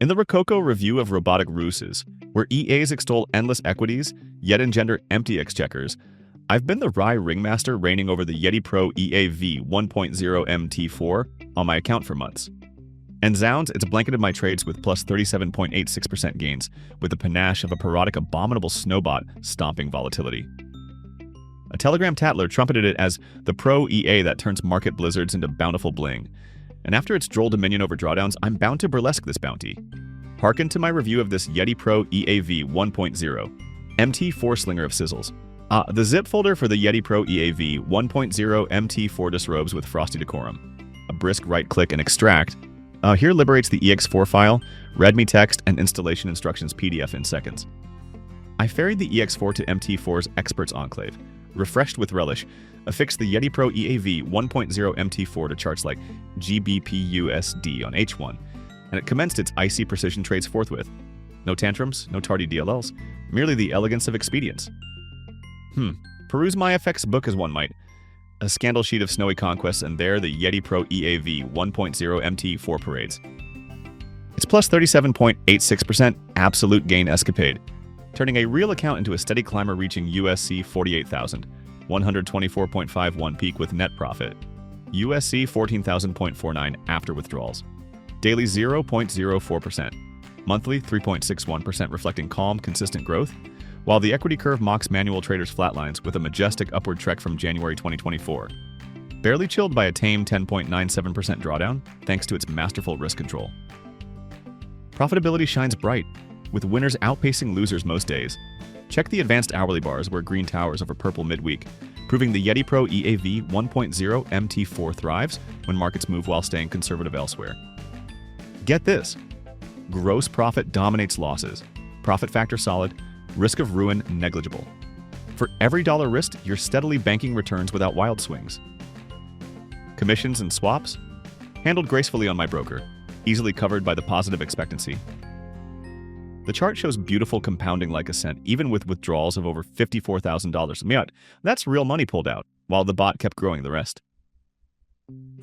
In the Rococo review of robotic ruses, where EAs extol endless equities, yet engender empty exchequers, I've been the wry ringmaster reigning over the Yetti Pro EAV 1.0 MT4 on my account for months. And zounds, it's blanketed my trades with plus 37.86% gains, with the panache of a parodic abominable snowbot stomping volatility. A Telegram tattler trumpeted it as the pro EA that turns market blizzards into bountiful bling. And after its droll dominion over drawdowns, I'm bound to burlesque this bounty. Hearken to my review of this Yetti Pro EAV 1.0 MT4 slinger of sizzles. The zip folder for the Yetti Pro EAV 1.0 MT4 disrobes with frosty decorum. A brisk right-click and extract here liberates the ex4 file, readme text, and installation instructions PDF in seconds. I ferried the ex4 to MT4's experts enclave, refreshed with relish, affixed the Yetti Pro EAV 1.0 MT4 to charts like GBPUSD on H1, and it commenced its icy precision trades forthwith. No tantrums, no tardy DLLs, merely the elegance of expedience. Peruse MyFXBook as one might. A scandal sheet of snowy conquests, and there the Yetti Pro EAV 1.0 MT4 parades. It's plus 37.86% absolute gain escapade, turning a real account into a steady climber reaching USC 48,000, 124.51 peak with net profit, USC 14,000.49 after withdrawals. Daily 0.04%, monthly 3.61% reflecting calm, consistent growth, while the equity curve mocks manual traders' flatlines with a majestic upward trek from January 2024. Barely chilled by a tame 10.97% drawdown, thanks to its masterful risk control. Profitability shines bright, with winners outpacing losers most days. Check the advanced hourly bars where green towers over purple midweek, proving the Yetti Pro EAV 1.0 MT4 thrives when markets move while staying conservative elsewhere. Get this. Gross profit dominates losses. Profit factor solid. Risk of ruin negligible. For every dollar risked, you're steadily banking returns without wild swings. Commissions and swaps? Handled gracefully on my broker, easily covered by the positive expectancy. The chart shows beautiful compounding-like ascent, even with withdrawals of over $54,000. Myat, that's real money pulled out, while the bot kept growing the rest.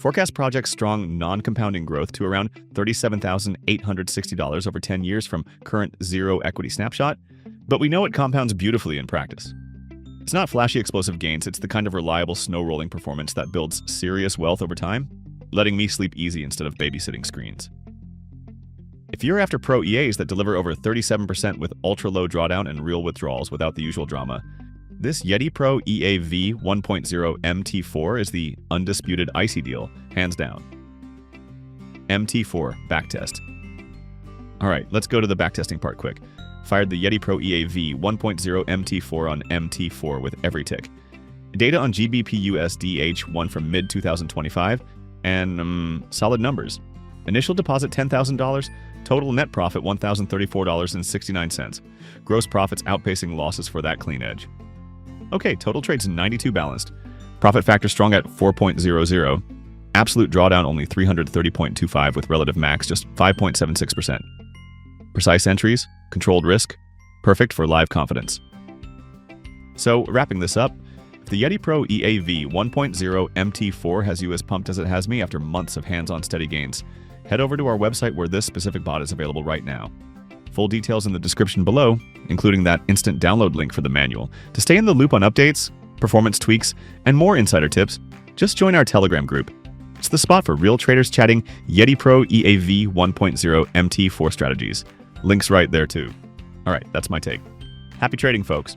Forecast projects strong non-compounding growth to around $37,860 over 10 years from current zero equity snapshot, but we know it compounds beautifully in practice. It's not flashy explosive gains, it's the kind of reliable snow-rolling performance that builds serious wealth over time, letting me sleep easy instead of babysitting screens. If you're after pro EAs that deliver over 37% with ultra-low drawdown and real withdrawals without the usual drama, this Yetti Pro EAV 1.0 MT4 is the undisputed icy deal, hands down. MT4 backtest. All right, let's go to the backtesting part quick. Fired the Yetti Pro EAV 1.0 MT4 on MT4 with every tick. Data on GBPUSD H1 from mid-2025, and solid numbers. Initial deposit $10,000, total net profit $1,034.69. Gross profits outpacing losses for that clean edge. Okay, total trades 92 balanced. Profit factor strong at 4.00. Absolute drawdown only 330.25 with relative max just 5.76%. Precise entries, controlled risk, perfect for live confidence. So, wrapping this up, if the Yetti Pro EAV 1.0 MT4 has you as pumped as it has me after months of hands-on steady gains, head over to our website where this specific bot is available right now. Full details in the description below, including that instant download link for the manual. To stay in the loop on updates, performance tweaks, and more insider tips, just join our Telegram group. It's the spot for real traders chatting Yetti Pro EAV 1.0 MT4 strategies. Links right there too. All right, that's my take. Happy trading, folks.